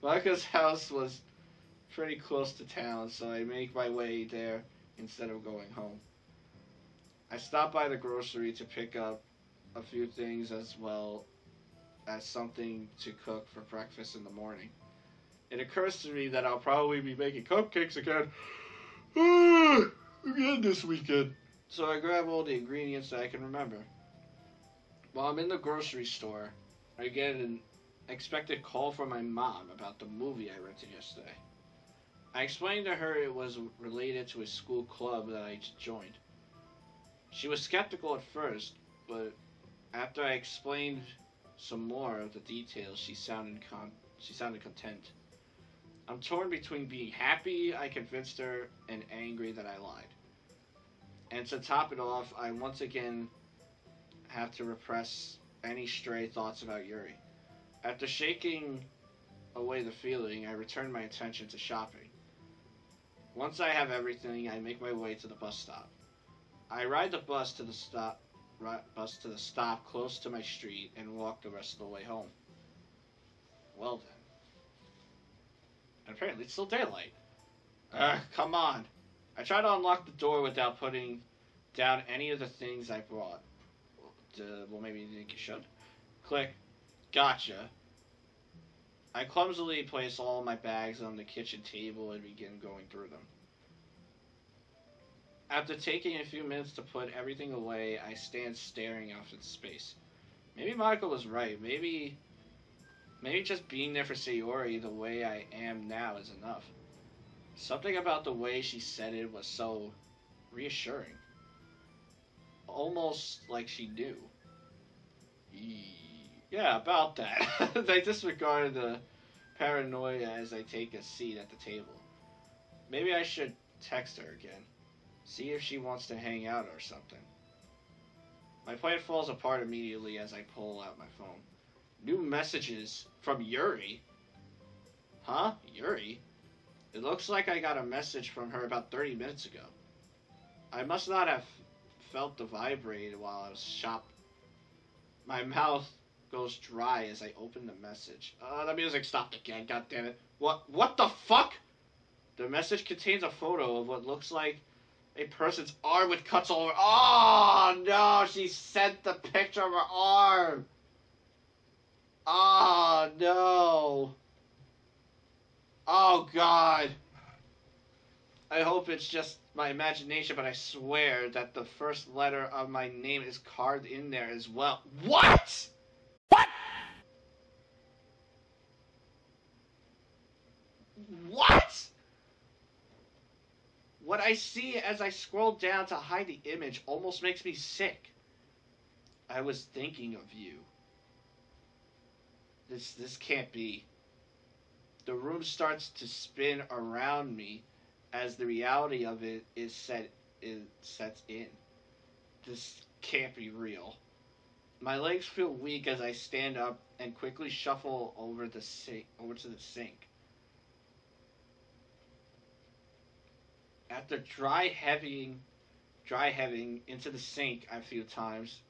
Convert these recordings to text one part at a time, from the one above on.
Monica's house was pretty close to town, so I make my way there instead of going home. I stop by the grocery to pick up a few things as well as something to cook for breakfast in the morning. It occurs to me that I'll probably be making cupcakes again. Again this weekend. So I grab all the ingredients that I can remember. While I'm in the grocery store, I get an expected call from my mom about the movie I rented yesterday. I explained to her it was related to a school club that I joined. She was skeptical at first, but after I explained some more of the details, she sounded content. I'm torn between being happy I convinced her and angry that I lied. And to top it off, I once again have to repress any stray thoughts about Yuri. After shaking away the feeling, I return my attention to shopping. Once I have everything, I make my way to the bus stop. I ride the bus to the stop close to my street and walk the rest of the way home. Well then. And apparently it's still daylight. Come on. I try to unlock the door without putting down any of the things I brought. Well, maybe you think you should. Click. Gotcha. I clumsily place all my bags on the kitchen table and begin going through them. After taking a few minutes to put everything away, I stand staring off into space. Maybe Monica was right. Maybe just being there for Sayori the way I am now is enough. Something about the way she said it was so reassuring. Almost like she knew. Yeah, about that. I disregarded the paranoia as I take a seat at the table. Maybe I should text her again. See if she wants to hang out or something. My plan falls apart immediately as I pull out my phone. New messages from Yuri? Huh? Yuri? It looks like I got a message from her about 30 minutes ago. I must not have felt the vibrate while I was shopping. My mouth goes dry as I open the message. The music stopped again, god damn it. What the fuck? The message contains a photo of what looks like a person's arm with cuts all over. Oh no, she sent the picture of her arm. Oh no. Oh god. I hope it's just my imagination, but I swear that the first letter of my name is carved in there as well. What? What? What? What I see as I scroll down to hide the image almost makes me sick. I was thinking of you. This can't be. The room starts to spin around me as the reality of it sets in. This can't be real. My legs feel weak as I stand up and quickly shuffle over to the sink. After dry heaving into the sink a few times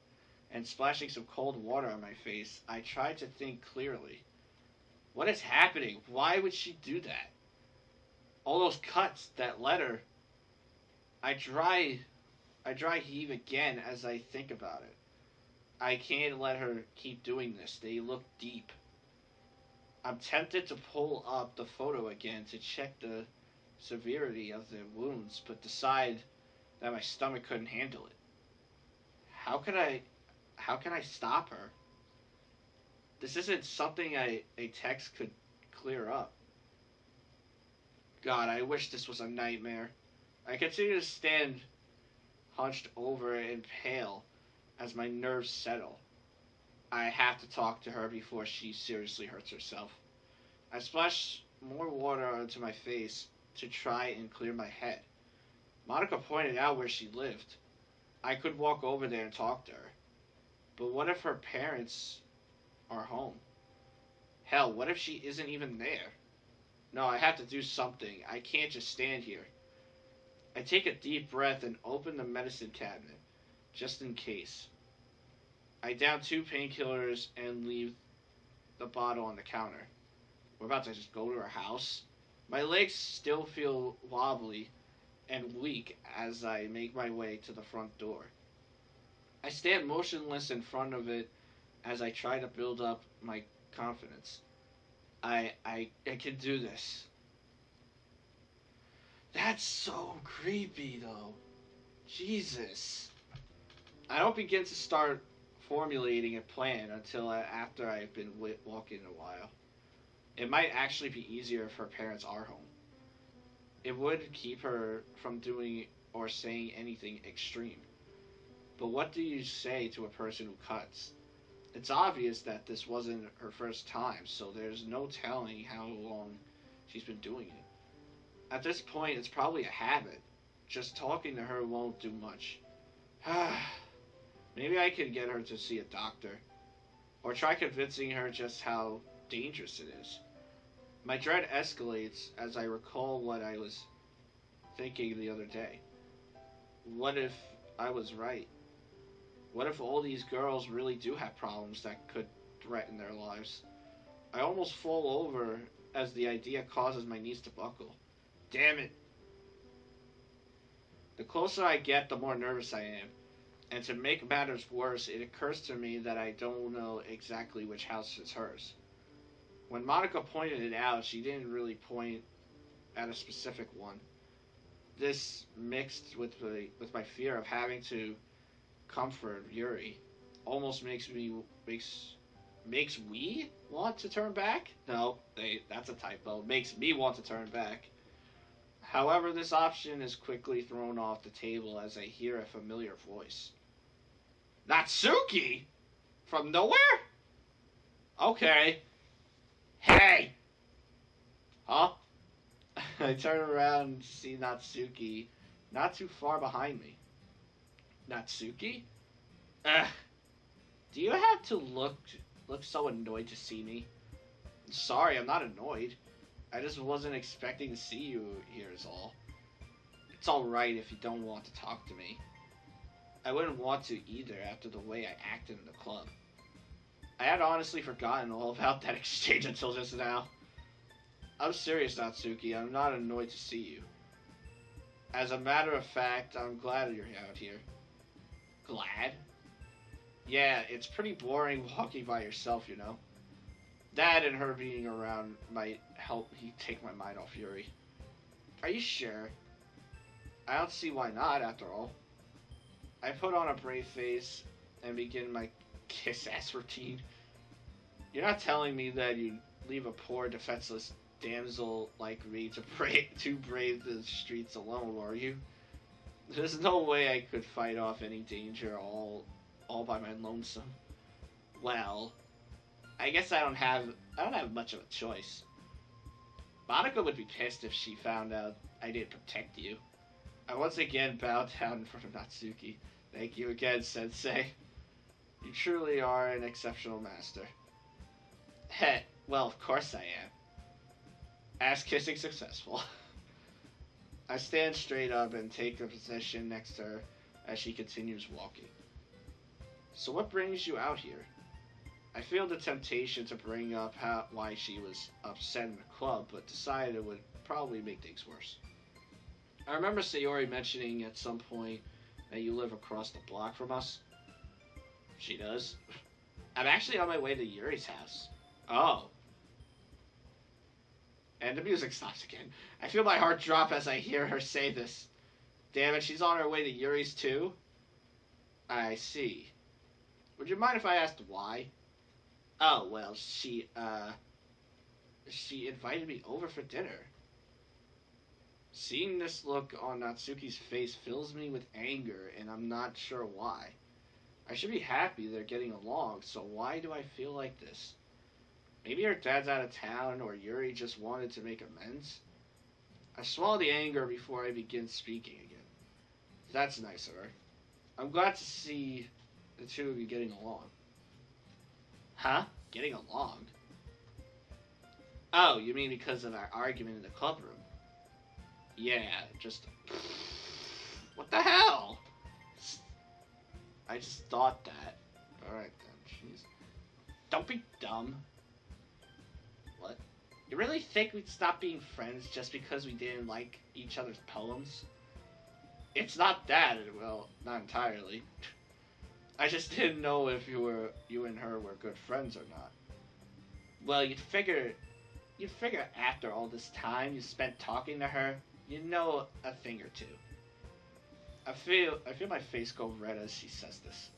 and splashing some cold water on my face, I try to think clearly. What is happening? Why would she do that? All those cuts, that letter. I dry heave again as I think about it. I can't let her keep doing this. They look deep. I'm tempted to pull up the photo again to check the severity of the wounds, but decide that my stomach couldn't handle it. How can I stop her? This isn't something a text could clear up. God, I wish this was a nightmare. I continue to stand hunched over and pale as my nerves settle. I have to talk to her before she seriously hurts herself. I splash more water onto my face to try and clear my head. Monica pointed out where she lived. I could walk over there and talk to her. But what if her parents are home? Hell, what if she isn't even there? No, I have to do something. I can't just stand here. I take a deep breath and open the medicine cabinet, just in case. I down 2 painkillers and leave the bottle on the counter. We're about to just go to her house. My legs still feel wobbly and weak as I make my way to the front door. I stand motionless in front of it as I try to build up my confidence. I can do this. That's so creepy, though. Jesus. I don't begin to start formulating a plan until after I've been walking a while. It might actually be easier if her parents are home. It would keep her from doing or saying anything extreme. But what do you say to a person who cuts? It's obvious that this wasn't her first time, so there's no telling how long she's been doing it. At this point, it's probably a habit. Just talking to her won't do much. Maybe I could get her to see a doctor. Or try convincing her just how dangerous it is. My dread escalates as I recall what I was thinking the other day. What if I was right? What if all these girls really do have problems that could threaten their lives? I almost fall over as the idea causes my knees to buckle. Damn it. The closer I get, the more nervous I am. And to make matters worse, it occurs to me that I don't know exactly which house is hers. When Monica pointed it out, she didn't really point at a specific one. This mixed with my fear of having to comfort Yuri almost makes we want to turn back? No, that's a typo. Makes me want to turn back. However, this option is quickly thrown off the table as I hear a familiar voice. Natsuki? From nowhere? Okay. Hey! Huh? I turn around and see Natsuki not too far behind me. Natsuki? Do you have to look so annoyed to see me? Sorry, I'm not annoyed. I just wasn't expecting to see you here is all. It's alright if you don't want to talk to me. I wouldn't want to either after the way I acted in the club. I had honestly forgotten all about that exchange until just now. I'm serious, Natsuki. I'm not annoyed to see you. As a matter of fact, I'm glad you're out here. Glad? Yeah, it's pretty boring walking by yourself, you know. That and her being around might help me take my mind off Yuri. Are you sure? I don't see why not, after all. I put on a brave face and begin my kiss-ass routine. You're not telling me that you leave a poor, defenseless damsel like me to brave the streets alone, are you? There's no way I could fight off any danger all by my lonesome. Well, I guess I don't have much of a choice. Monica would be pissed if she found out I didn't protect you. I once again bowed down in front of Natsuki. Thank you again, Sensei. You truly are an exceptional master. Heh, well, of course I am. Ass kissing successful. I stand straight up and take a position next to her as she continues walking. So what brings you out here? I feel the temptation to bring up why she was upset in the club, but decided it would probably make things worse. I remember Sayori mentioning at some point that you live across the block from us. She does. I'm actually on my way to Yuri's house. Oh. And the music stops again. I feel my heart drop as I hear her say this. Damn it, she's on her way to Yuri's too? I see. Would you mind if I asked why? Oh, well, she invited me over for dinner. Seeing this look on Natsuki's face fills me with anger, and I'm not sure why. I should be happy they're getting along, so why do I feel like this? Maybe her dad's out of town, or Yuri just wanted to make amends? I swallow the anger before I begin speaking again. That's nice of her. I'm glad to see the two of you getting along. Huh? Getting along? Oh, you mean because of our argument in the club room? Yeah, just... What the hell? I just thought that. Alright then, jeez. Don't be dumb. What? You really think we'd stop being friends just because we didn't like each other's poems? It's not that, well, not entirely. I just didn't know if you and her were good friends or not. Well, you'd figure after all this time you spent talking to her, you know a thing or two. I feel my face go red as she says this,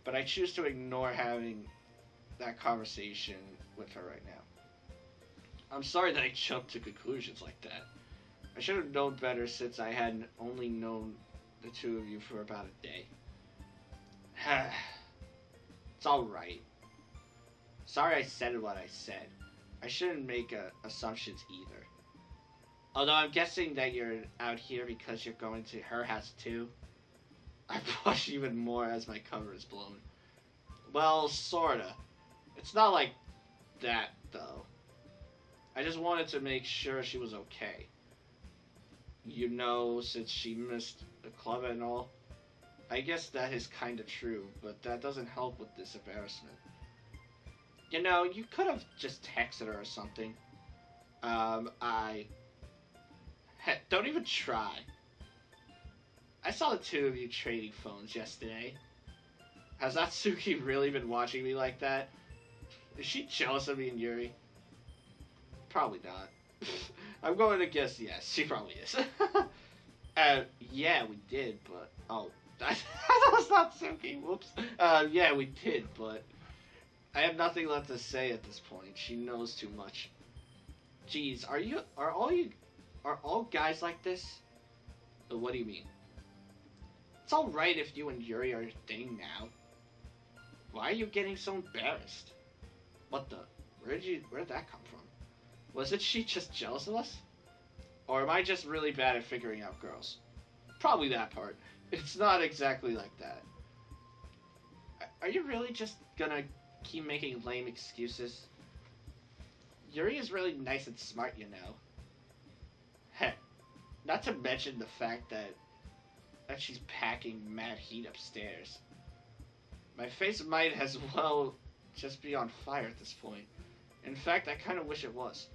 but I choose to ignore having that conversation with her right now. I'm sorry that I jumped to conclusions like that. I should have known better since I had only known the two of you for about a day. It's alright. Sorry I said what I said. I shouldn't make assumptions either. Although I'm guessing that you're out here because you're going to her house too. I blush even more as my cover is blown. Well, sorta. It's not like that, though. I just wanted to make sure she was okay. You know, since she missed the club and all. I guess that is kinda true, but that doesn't help with this embarrassment. You know, you could have just texted her or something. Heck, don't even try. I saw the two of you trading phones yesterday. Has Natsuki really been watching me like that? Is she jealous of me and Yuri? Probably not. I'm going to guess yes, she probably is. Yeah, we did, but... Oh, that was Natsuki, whoops. Yeah, we did, but... I have nothing left to say at this point. She knows too much. Jeez, are all guys like this? What do you mean? It's alright if you and Yuri are a thing now. Why are you getting so embarrassed? What the? Where did that come from? Wasn't she just jealous of us? Or am I just really bad at figuring out girls? Probably that part. It's not exactly like that. Are you really just gonna keep making lame excuses? Yuri is really nice and smart, you know. Heh. Not to mention the fact that she's packing mad heat upstairs. My face might as well just be on fire at this point. In fact, I kind of wish it was.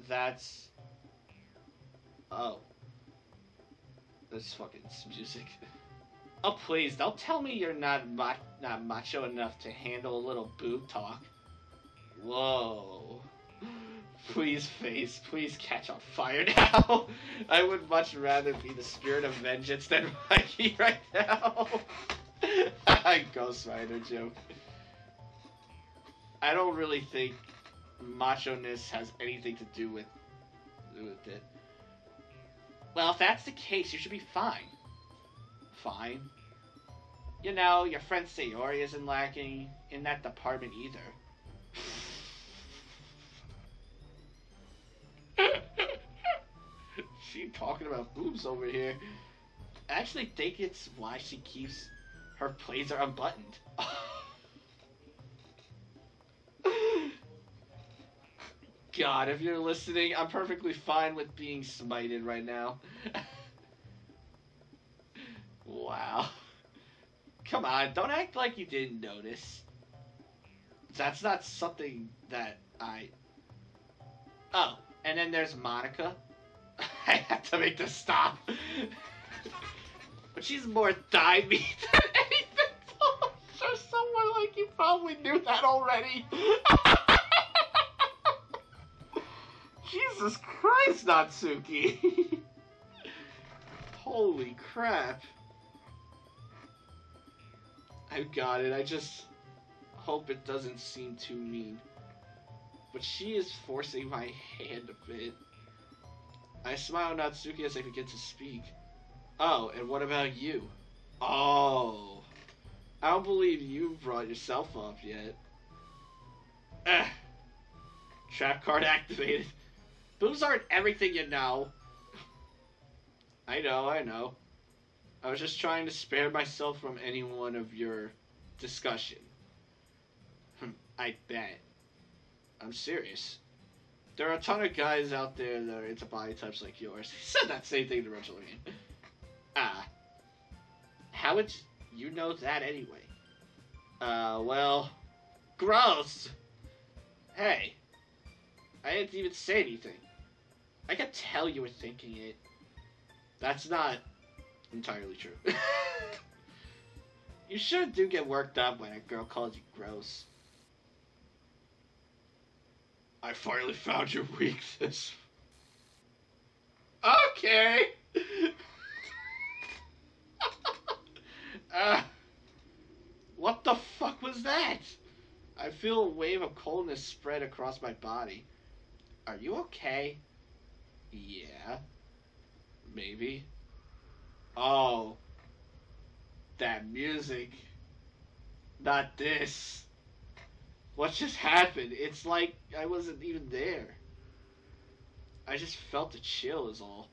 That's... Oh. This fucking music. Oh, please, don't tell me you're not macho enough to handle a little boob talk. Whoa. Please, face, please catch on fire now. I would much rather be the spirit of vengeance than Mikey right now. Ghost Rider joke. I don't really think macho-ness has anything to do with it. Well, if that's the case, you should be fine. Fine. You know, your friend Sayori isn't lacking in that department either. She talking about boobs over here. I actually think it's why she keeps her blazer unbuttoned. God, if you're listening, I'm perfectly fine with being smited right now. Wow. Come on, don't act like you didn't notice. That's not something that I... Oh, and then there's Monica. I have to make this stop. But she's more thigh meat than anything. I'm sure someone like you probably knew that already. Jesus Christ, Natsuki. Holy crap. I got it. I just hope it doesn't seem too mean. But she is forcing my hand a bit. I smile at Natsuki as I begin to speak. Oh, and what about you? Oh. I don't believe you brought yourself up yet. Trap card activated. Boobs aren't everything, you know. I know. I was just trying to spare myself from any one of your discussion. I bet. I'm serious. There are a ton of guys out there that are into body types like yours. He said that same thing originally. How would you know that anyway? Well, gross. Hey, I didn't even say anything. I could tell you were thinking it. That's not entirely true. You sure do get worked up when a girl calls you gross. I finally found your weakness. Okay. uh, what the fuck was that? I feel a wave of coldness spread across my body. Are you okay? Yeah. Maybe. Oh. That music. Not this. What just happened? It's like I wasn't even there. I just felt the chill is all.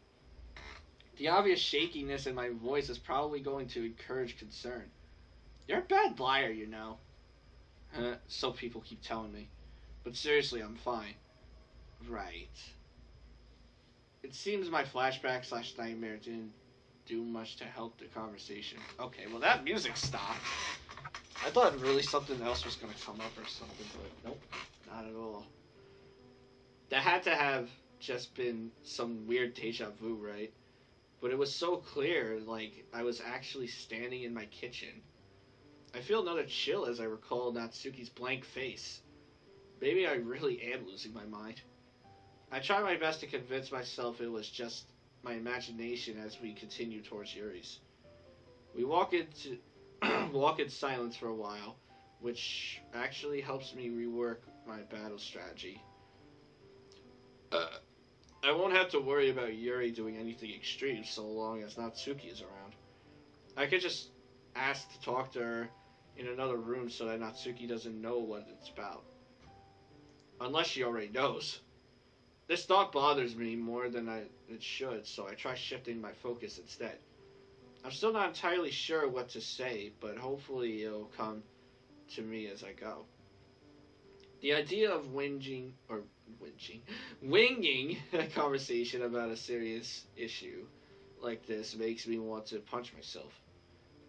The obvious shakiness in my voice is probably going to encourage concern. You're a bad liar, you know. So people keep telling me. But seriously, I'm fine. Right. It seems my flashback / nightmare didn't do much to help the conversation. Okay, well that music stopped. I thought really something else was gonna come up or something, but nope, not at all. That had to have just been some weird deja vu, right? But it was so clear, like I was actually standing in my kitchen. I feel another chill as I recall Natsuki's blank face. Maybe I really am losing my mind. I try my best to convince myself it was just my imagination as we continue towards Yuri's. We walk in silence for a while, which actually helps me rework my battle strategy. I won't have to worry about Yuri doing anything extreme so long as Natsuki is around. I could just ask to talk to her in another room so that Natsuki doesn't know what it's about. Unless she already knows. This thought bothers me more than it should, so I try shifting my focus instead. I'm still not entirely sure what to say, but hopefully it'll come to me as I go. The idea of winging a conversation about a serious issue like this makes me want to punch myself.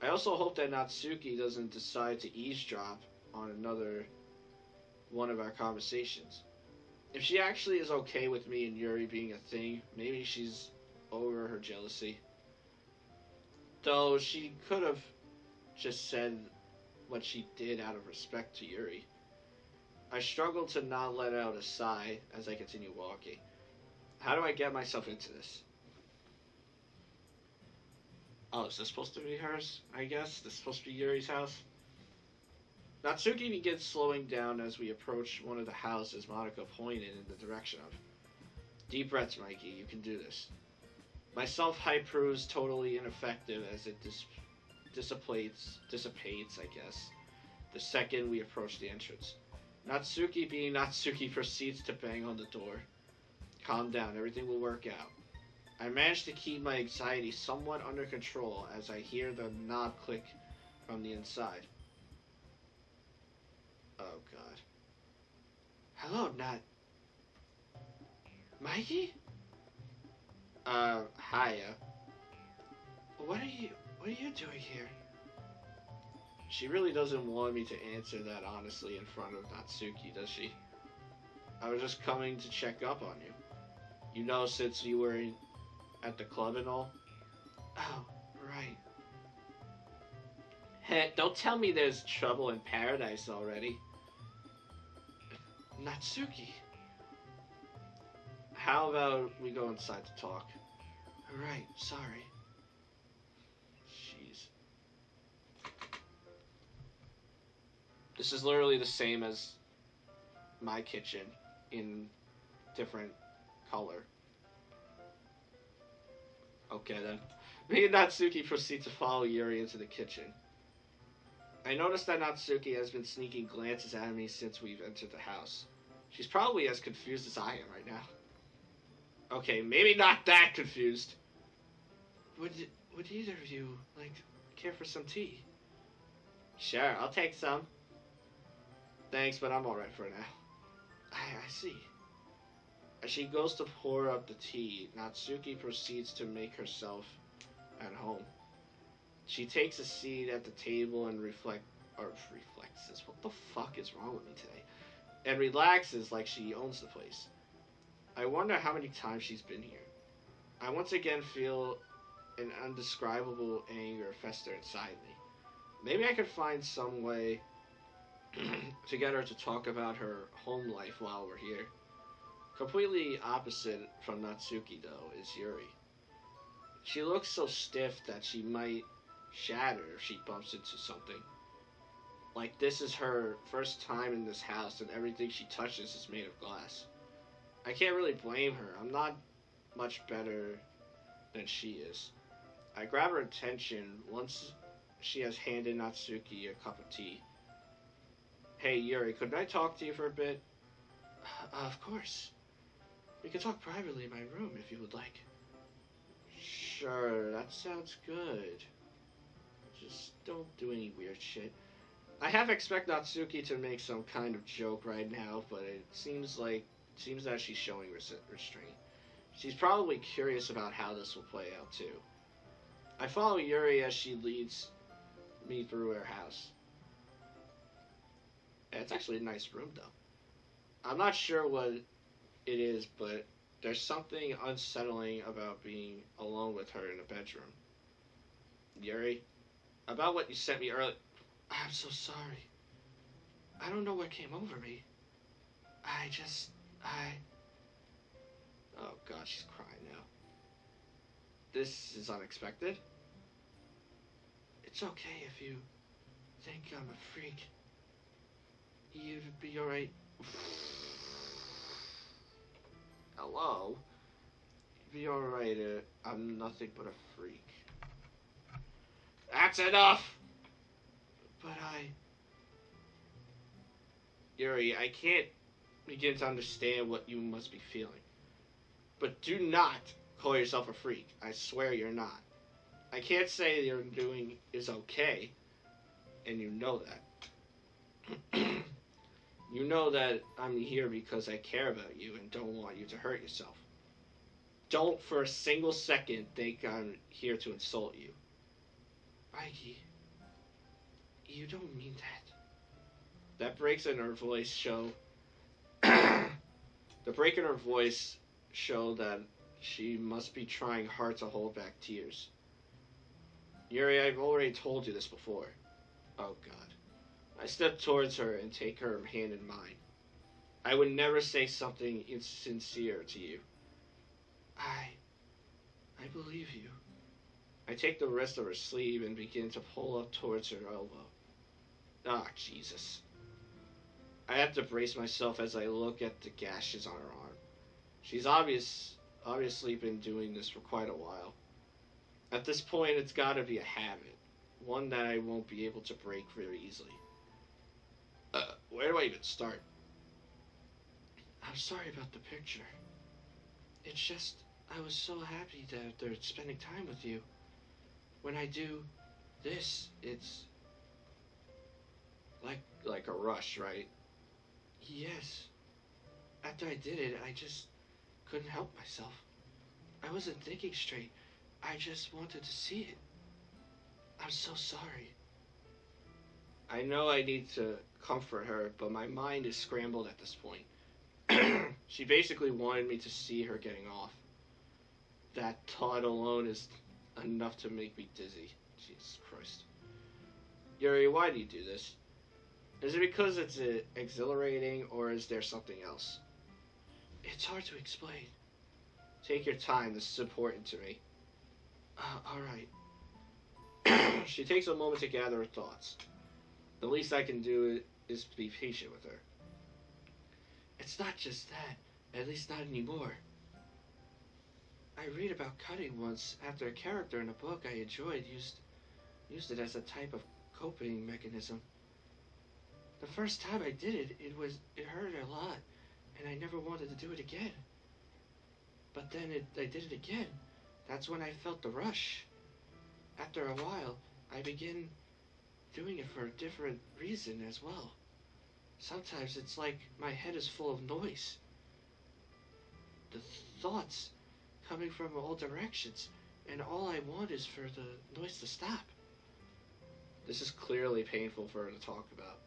I also hope that Natsuki doesn't decide to eavesdrop on another one of our conversations. If she actually is okay with me and Yuri being a thing, maybe she's over her jealousy. Though she could have just said what she did out of respect to Yuri. I struggle to not let out a sigh as I continue walking. How do I get myself into this? Oh, is this supposed to be hers? I guess this is supposed to be Yuri's house. Natsuki begins slowing down as we approach one of the houses Monica pointed in the direction of. Deep breaths, Mikey. You can do this. My self-hype proves totally ineffective as it dissipates, I guess, the second we approach the entrance. Natsuki, being Natsuki, proceeds to bang on the door. Calm down, everything will work out. I manage to keep my anxiety somewhat under control as I hear the knob click from the inside. Oh god. Hello, Nat. Mikey? Hiya. What are you doing here? She really doesn't want me to answer that honestly in front of Natsuki, does she? I was just coming to check up on you. You know, since you were at the club and all. Oh, right. Hey, don't tell me there's trouble in paradise already. Natsuki. How about we go inside to talk? Alright, sorry. Jeez. This is literally the same as my kitchen in different color. Okay then. Me and Natsuki proceed to follow Yuri into the kitchen. I noticed that Natsuki has been sneaking glances at me since we've entered the house. She's probably as confused as I am right now. Okay, maybe not that confused. Would either of you, care for some tea? Sure, I'll take some. Thanks, but I'm alright for now. I see. As she goes to pour up the tea, Natsuki proceeds to make herself at home. She takes a seat at the table and reflects. What the fuck is wrong with me today? and relaxes like she owns the place. I wonder how many times she's been here. I once again feel an indescribable anger fester inside me. Maybe I could find some way to get her to talk about her home life while we're here. Completely opposite from Natsuki, though, is Yuri. She looks so stiff that she might shatter if she bumps into something. Like this is her first time in this house and everything she touches is made of glass. I can't really blame her. I'm not much better than she is. I grab her attention once she has handed Natsuki a cup of tea. Hey Yuri, could I talk to you for a bit? Of course. We can talk privately in my room if you would like. Sure, that sounds good. Just don't do any weird shit. I half expect Natsuki to make some kind of joke right now, but it seems that she's showing restraint. She's probably curious about how this will play out too. I follow Yuri as she leads me through her house. It's actually a nice room though. I'm not sure what it is, but there's something unsettling about being alone with her in a bedroom. Yuri, about what you sent me earlier. I'm so sorry. I don't know what came over me. Oh god, she's crying now. This is unexpected. It's okay if you think I'm a freak. You'd be alright. Hello? You'd be alright, I'm nothing but a freak. That's enough! But Yuri, I can't begin to understand what you must be feeling. But do not call yourself a freak. I swear you're not. I can't say you're doing is okay, and you know that. You know that I'm here because I care about you and don't want you to hurt yourself. Don't for a single second think I'm here to insult you. Mikey, you don't mean that. That breaks in her voice show. The break in her voice show that she must be trying hard to hold back tears. Yuri, I've already told you this before. Oh god. I step towards her and take her hand in mine. I would never say something insincere to you. I believe you. I take the wrist of her sleeve and begin to pull up towards her elbow. Ah, Jesus. I have to brace myself as I look at the gashes on her arm. She's obviously been doing this for quite a while. At this point, it's gotta be a habit. One that I won't be able to break very easily. Where do I even start? I'm sorry about the picture. It's just, I was so happy that they're spending time with you. When I do this, it's like a rush, right? Yes. After I did it, I just couldn't help myself. I wasn't thinking straight. I just wanted to see it. I'm so sorry. I know I need to comfort her, but my mind is scrambled at this point. She basically wanted me to see her getting off. That thought alone is enough to make me dizzy. Jesus Christ. Yuri, why do you do this? Is it because it's exhilarating, or is there something else? It's hard to explain. Take your time, this is important to me. Alright. She takes a moment to gather her thoughts. The least I can do is to be patient with her. It's not just that, at least not anymore. I read about cutting once after a character in a book I enjoyed used it as a type of coping mechanism. The first time I did it, it hurt a lot, and I never wanted to do it again. But then I did it again. That's when I felt the rush. After a while, I began doing it for a different reason as well. Sometimes it's like my head is full of noise. The thoughts coming from all directions, and all I want is for the noise to stop. This is clearly painful for her to talk about.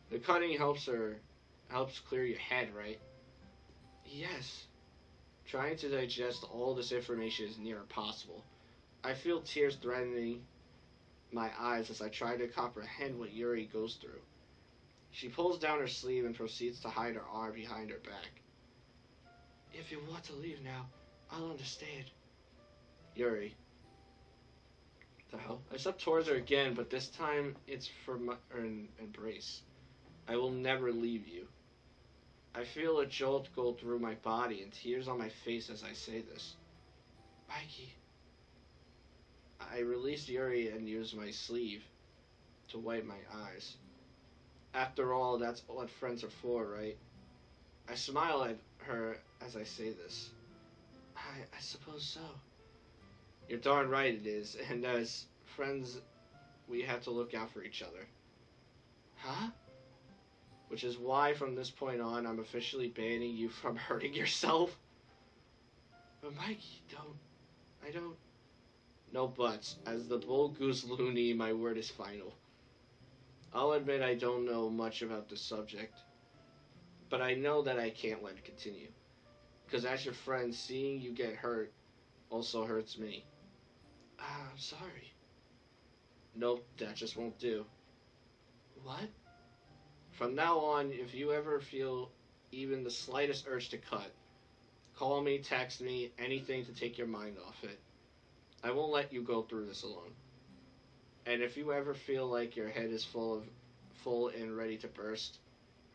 The cutting helps her Helps clear your head, right? Yes. Trying to digest all this information is near impossible. I feel tears threatening my eyes as I try to comprehend what Yuri goes through. She pulls down her sleeve and proceeds to hide her arm behind her back. If you want to leave now, I'll understand. Yuri. The hell? I step towards her again, but this time it's for an embrace. I will never leave you. I feel a jolt go through my body and tears on my face as I say this. Mikey. I release Yuri and use my sleeve to wipe my eyes. After all, that's what friends are for, right? I smile at her as I say this. I suppose so. You're darn right it is, and as friends, we have to look out for each other. Huh? Which is why from this point on, I'm officially banning you from hurting yourself. But Mikey, I don't. No buts. As the bull goose loony, my word is final. I'll admit I don't know much about the subject, but I know that I can't let it continue. Because as your friend, seeing you get hurt also hurts me. I'm sorry. Nope, that just won't do. What? From now on, if you ever feel even the slightest urge to cut, call me, text me, anything to take your mind off it. I won't let you go through this alone. And if you ever feel like your head is full and ready to burst,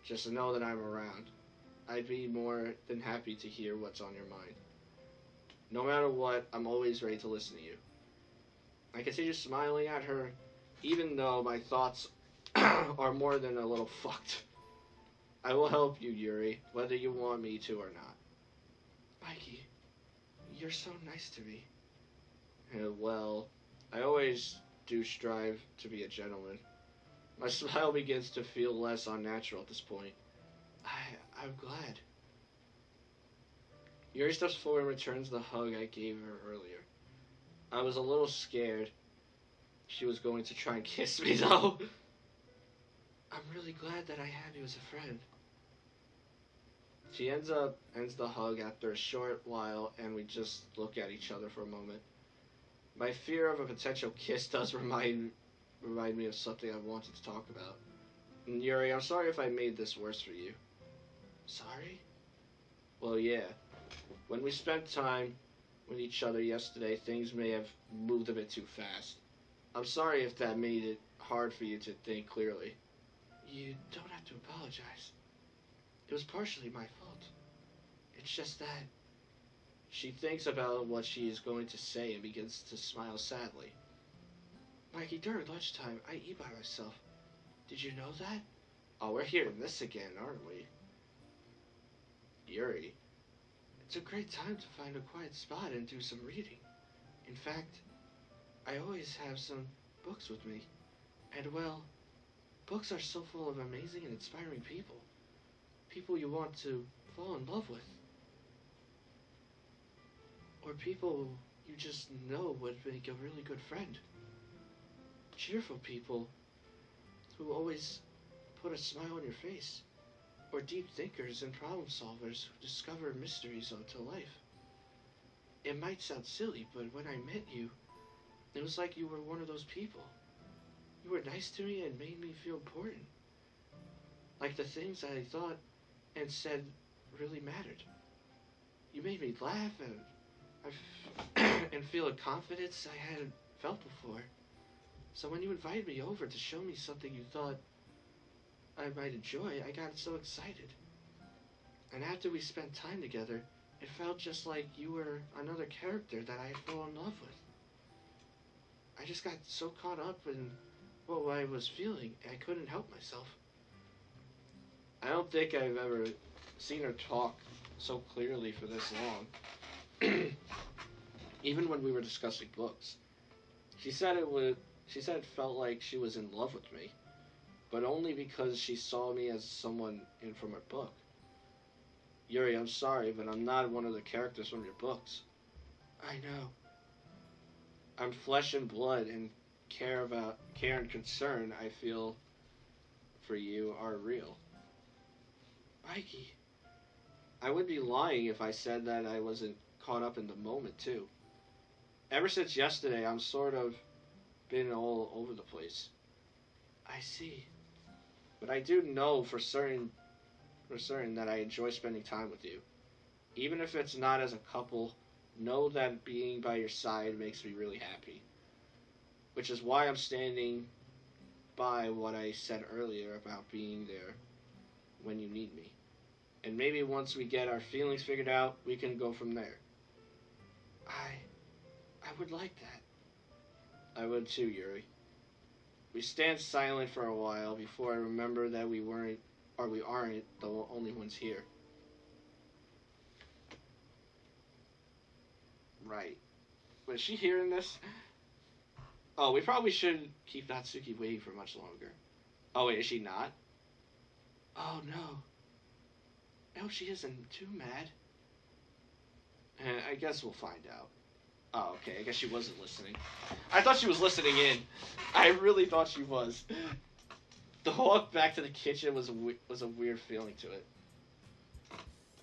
just know that I'm around. I'd be more than happy to hear what's on your mind. No matter what, I'm always ready to listen to you. I continue smiling at her, even though my thoughts are more than a little fucked. I will help you, Yuri, whether you want me to or not. Mikey, you're so nice to me. Well, I always do strive to be a gentleman. My smile begins to feel less unnatural at this point. I'm glad. Yuri steps forward and returns the hug I gave her earlier. I was a little scared she was going to try and kiss me, though. I'm really glad that I have you as a friend. She ends the hug after a short while, and we just look at each other for a moment. My fear of a potential kiss does remind me of something I wanted to talk about. And Yuri, I'm sorry if I made this worse for you. Sorry? Well, yeah. When we spent time with each other yesterday, things may have moved a bit too fast. I'm sorry if that made it hard for you to think clearly. You don't have to apologize. It was partially my fault. It's just that she thinks about what she is going to say and begins to smile sadly. Mikey, during lunchtime, I eat by myself. Did you know that? Oh, we're hearing this again, aren't we? Yuri. It's a great time to find a quiet spot and do some reading. In fact, I always have some books with me. And well, books are so full of amazing and inspiring people. People you want to fall in love with. Or people you just know would make a really good friend. Cheerful people who always put a smile on your face. Or deep thinkers and problem solvers who discover mysteries to life. It might sound silly, but when I met you, it was like you were one of those people. You were nice to me and made me feel important. Like the things I thought and said really mattered. You made me laugh and feel a confidence I hadn't felt before. So when you invited me over to show me something you thought I might enjoy, I got so excited. And after we spent time together, it felt just like you were another character that I had fallen in love with. I just got so caught up in what I was feeling, I couldn't help myself. I don't think I've ever seen her talk so clearly for this long. Even when we were discussing books. She said it felt like she was in love with me, but only because she saw me as someone in from her book. Yuri, I'm sorry, but I'm not one of the characters from your books. I know. I'm flesh and blood, and care and concern I feel for you are real. Mikey, I would be lying if I said that I wasn't caught up in the moment, too. Ever since yesterday, I'm sort of been all over the place. I see. But I do know for certain that I enjoy spending time with you. Even if it's not as a couple, know that being by your side makes me really happy. Which is why I'm standing by what I said earlier about being there when you need me. And maybe once we get our feelings figured out, we can go from there. I would like that. I would too, Yuri. We stand silent for a while before I remember that we aren't the only ones here. Right. Was she hearing this? Oh, we probably shouldn't keep Natsuki waiting for much longer. Oh wait, is she not? Oh no. I hope she isn't too mad. I guess we'll find out. Oh, okay. I guess she wasn't listening. I thought she was listening in. I really thought she was. The walk back to the kitchen was a weird feeling to it.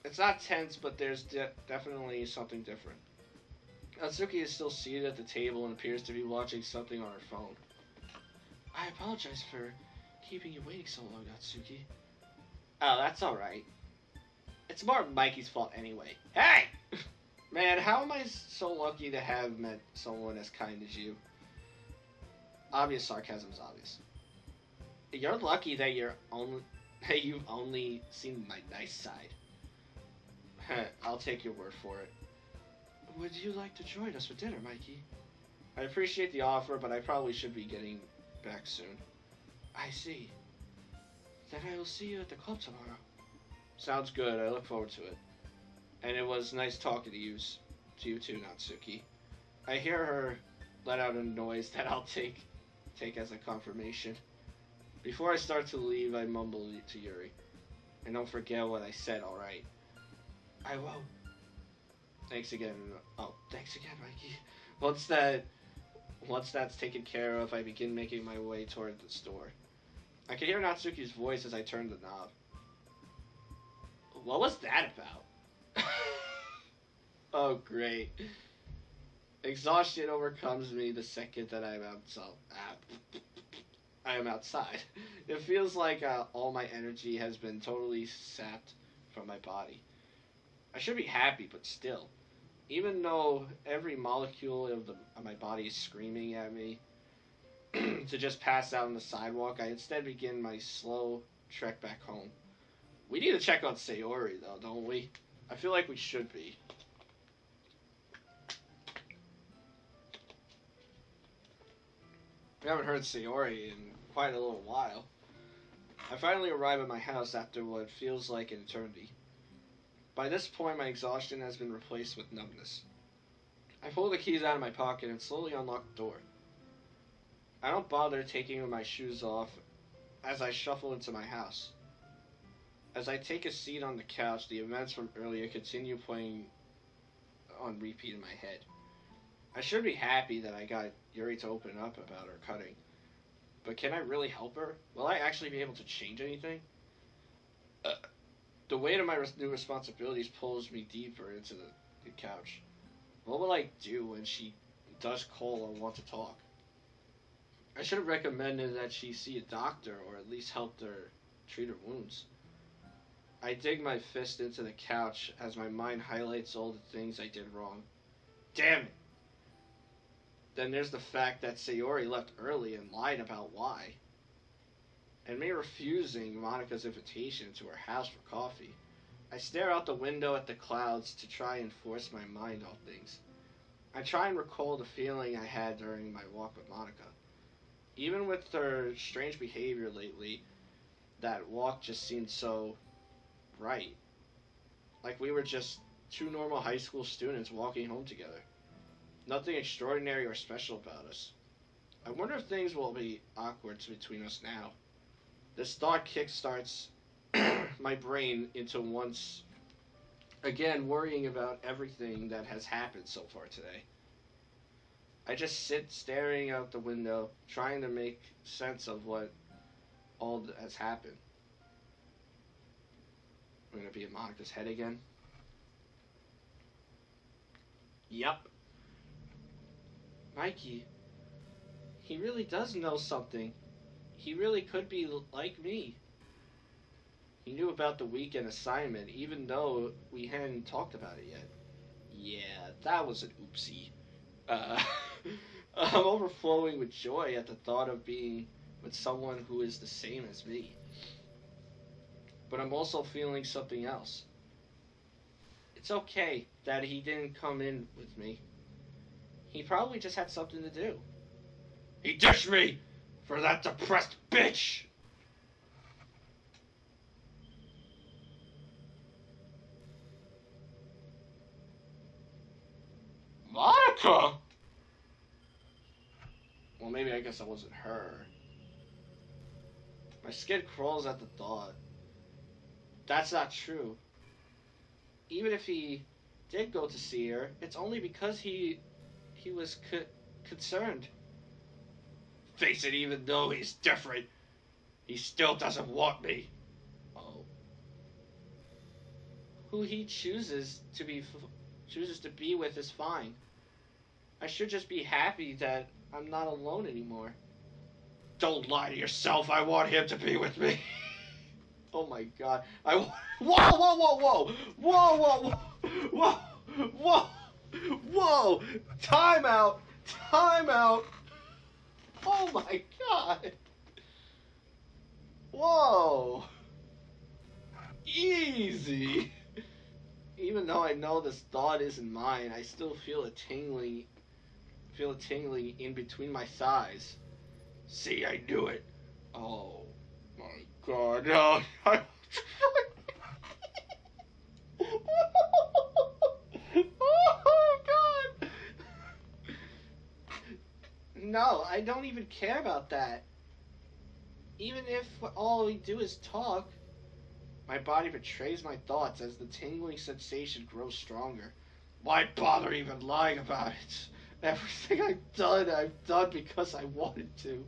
It's not tense, but there's definitely something different. Natsuki is still seated at the table and appears to be watching something on her phone. I apologize for keeping you waiting so long, Natsuki. Oh, that's alright. It's more Mikey's fault anyway. Hey! Man, how am I so lucky to have met someone as kind as you? Obvious sarcasm is obvious. You're lucky that you've only seen my nice side. I'll take your word for it. Would you like to join us for dinner, Mikey? I appreciate the offer, but I probably should be getting back soon. I see. Then I will see you at the club tomorrow. Sounds good. I look forward to it. And it was nice talking to you too, Natsuki. I hear her let out a noise that I'll take as a confirmation. Before I start to leave, I mumble to Yuri. And don't forget what I said, alright? I won't. Thanks again. Oh, thanks again, Mikey. Once that's taken care of, I begin making my way toward the store. I can hear Natsuki's voice as I turn the knob. What was that about? Oh, great. Exhaustion overcomes me the second that I am outside. It feels like all my energy has been totally sapped from my body. I should be happy, but still. Even though every molecule of my body is screaming at me to just pass out on the sidewalk, I instead begin my slow trek back home. We need to check on Sayori, though, don't we? I feel like we should be. We haven't heard Sayori in quite a little while. I finally arrive at my house after what feels like an eternity. By this point, my exhaustion has been replaced with numbness. I pull the keys out of my pocket and slowly unlock the door. I don't bother taking my shoes off as I shuffle into my house. As I take a seat on the couch, the events from earlier continue playing on repeat in my head. I should be happy that I got Yuri to open up about her cutting. But can I really help her? Will I actually be able to change anything? The weight of my new responsibilities pulls me deeper into the couch. What will I do when she does call or want to talk? I should have recommended that she see a doctor or at least helped her treat her wounds. I dig my fist into the couch as my mind highlights all the things I did wrong. Damn it! Then there's the fact that Sayori left early and lied about why. And me refusing Monika's invitation to her house for coffee. I stare out the window at the clouds to try and force my mind off things. I try and recall the feeling I had during my walk with Monika. Even with her strange behavior lately, that walk just seemed so right. Like we were just two normal high school students walking home together. Nothing extraordinary or special about us. I wonder if things will be awkward between us now. This thought kickstarts my brain into once again worrying about everything that has happened so far today. I just sit staring out the window, trying to make sense of what all has happened. I'm gonna be in Monica's head again. Yep. Mikey, he really does know something. He really could be like me. He knew about the weekend assignment, even though we hadn't talked about it yet. Yeah, that was an oopsie. Uh, I'm overflowing with joy at the thought of being with someone who is the same as me. But I'm also feeling something else. It's okay that he didn't come in with me. He probably just had something to do. He ditched me for that depressed bitch! Monica! Well, maybe I guess I wasn't her. My skin crawls at the thought. That's not true. Even if he did go to see her, it's only because he was concerned. Face it, even though he's different, he still doesn't want me. Oh. Who he chooses to be with is fine. I should just be happy that I'm not alone anymore. Don't lie to yourself. I want him to be with me. Oh my god. Whoa, whoa, whoa, whoa. Whoa, whoa, whoa. Whoa, whoa. Whoa. Time out. Time out. Oh my god. Whoa. Easy. Even though I know this thought isn't mine, I still feel a tingling in between my thighs. See, I knew it. Oh my god, no. Oh god. No, I don't even care about that. Even if all we do is talk, my body betrays my thoughts as the tingling sensation grows stronger. Why bother even lying about it? Everything I've done because I wanted to.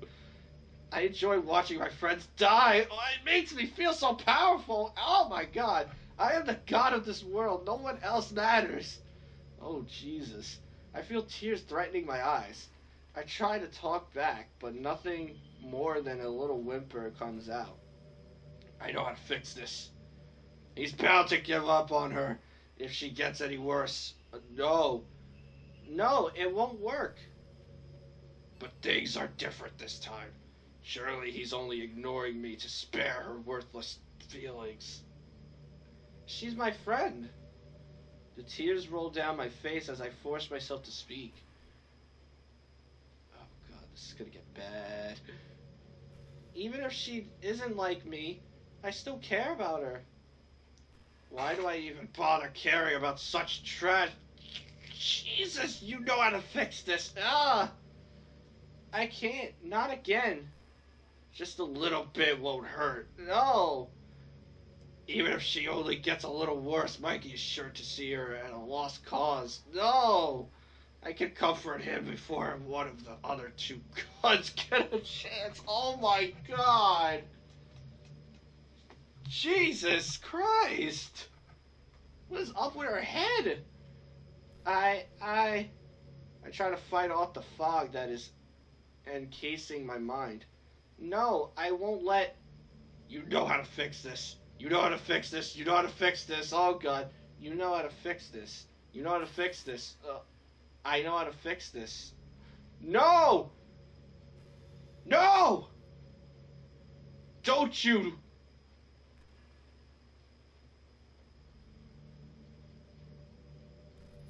I enjoy watching my friends die. Oh, it makes me feel so powerful. Oh my god. I am the god of this world. No one else matters. Oh Jesus. I feel tears threatening my eyes. I try to talk back, but nothing more than a little whimper comes out. I know how to fix this. He's bound to give up on her if she gets any worse. No. No, it won't work. But things are different this time. Surely he's only ignoring me to spare her worthless feelings. She's my friend. The tears roll down my face as I force myself to speak. Oh god, this is gonna get bad. Even if she isn't like me, I still care about her. Why do I even bother caring about such trash? Jesus, you know how to fix this. Ah! I can't. Not again. Just a little bit won't hurt. No! Even if she only gets a little worse, Mikey is sure to see her at a lost cause. No! I can comfort him before one of the other two guns get a chance. Oh my god! Jesus Christ! What is up with her head? I try to fight off the fog that is encasing my mind. No, I won't let... You know how to fix this. You know how to fix this. You know how to fix this. Oh god. You know how to fix this. You know how to fix this. I know how to fix this. No! No! Don't you...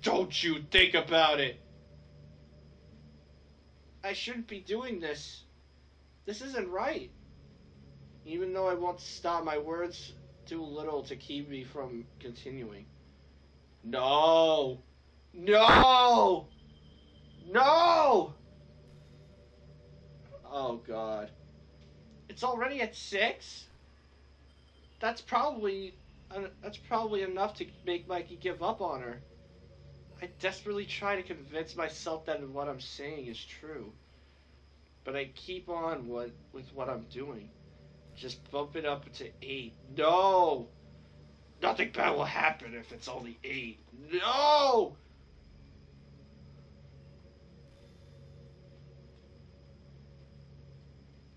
Don't you think about it. I shouldn't be doing this. This isn't right. Even though I won't stop, my words do little to keep me from continuing. No! No! No! Oh god. It's already at 6? That's probably enough to make Mikey give up on her. I desperately try to convince myself that what I'm saying is true. But I keep on with what I'm doing. Just bump it up to 8. No! Nothing bad will happen if it's only 8. No!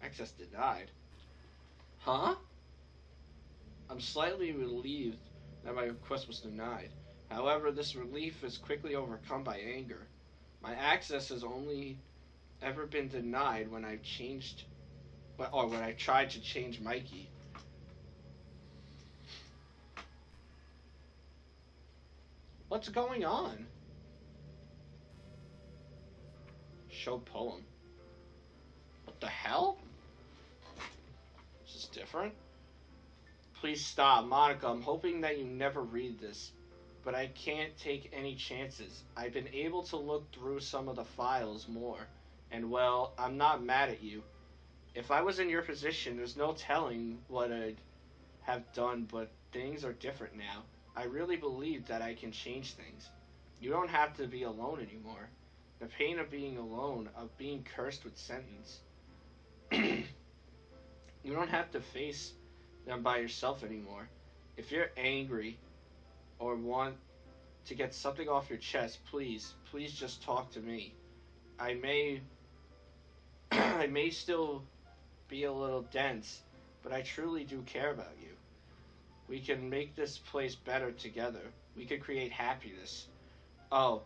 Access denied. Huh? I'm slightly relieved that my request was denied. However, this relief is quickly overcome by anger. My access has only ever been denied when I changed, or when I tried to change Mikey. What's going on? Show poem. What the hell? This is different. Please stop, Monica. I'm hoping that you never read this, but I can't take any chances. I've been able to look through some of the files more, and well, I'm not mad at you. If I was in your position, there's no telling what I'd have done, but things are different now. I really believe that I can change things. You don't have to be alone anymore. The pain of being alone, of being cursed with sentence. You don't have to face them by yourself anymore. If you're angry or want to get something off your chest, please just talk to me. I may I may still be a little dense, but I truly do care about you. We can make this place better together. We can create happiness. Oh,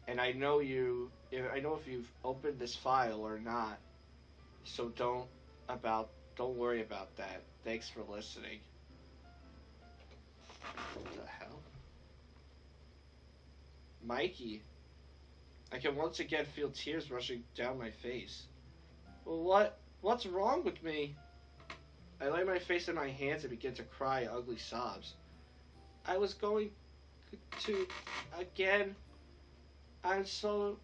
and I know if you've opened this file or not. So don't worry about that. Thanks for listening. What the hell? Mikey. I can once again feel tears rushing down my face. Well, what's wrong with me? I lay my face in my hands and begin to cry ugly sobs. I was going to again. I'm so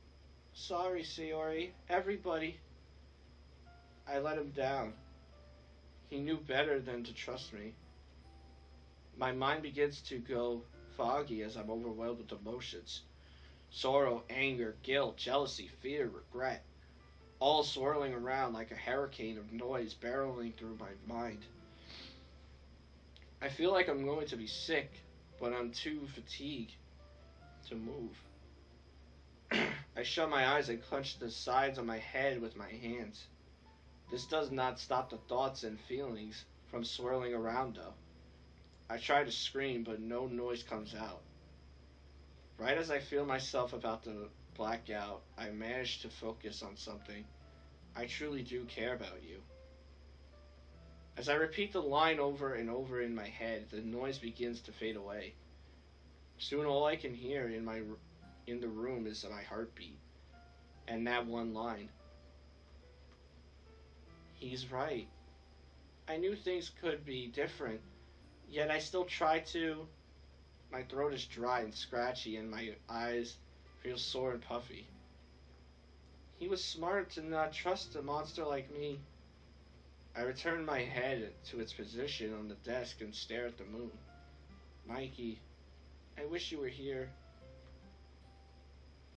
sorry, Sayori. Everybody. I let him down. He knew better than to trust me. My mind begins to go foggy as I'm overwhelmed with emotions. Sorrow, anger, guilt, jealousy, fear, regret. All swirling around like a hurricane of noise barreling through my mind. I feel like I'm going to be sick, but I'm too fatigued to move. I shut my eyes and clench the sides of my head with my hands. This does not stop the thoughts and feelings from swirling around, though. I try to scream, but no noise comes out. Right as I feel myself about to black out, I manage to focus on something. I truly do care about you. As I repeat the line over and over in my head, the noise begins to fade away. Soon all I can hear in the room is my heartbeat, and that one line. He's right. I knew things could be different, yet I still try to. My throat is dry and scratchy, and my eyes feel sore and puffy. He was smart to not trust a monster like me. I return my head to its position on the desk and stare at the moon. Mikey, I wish you were here.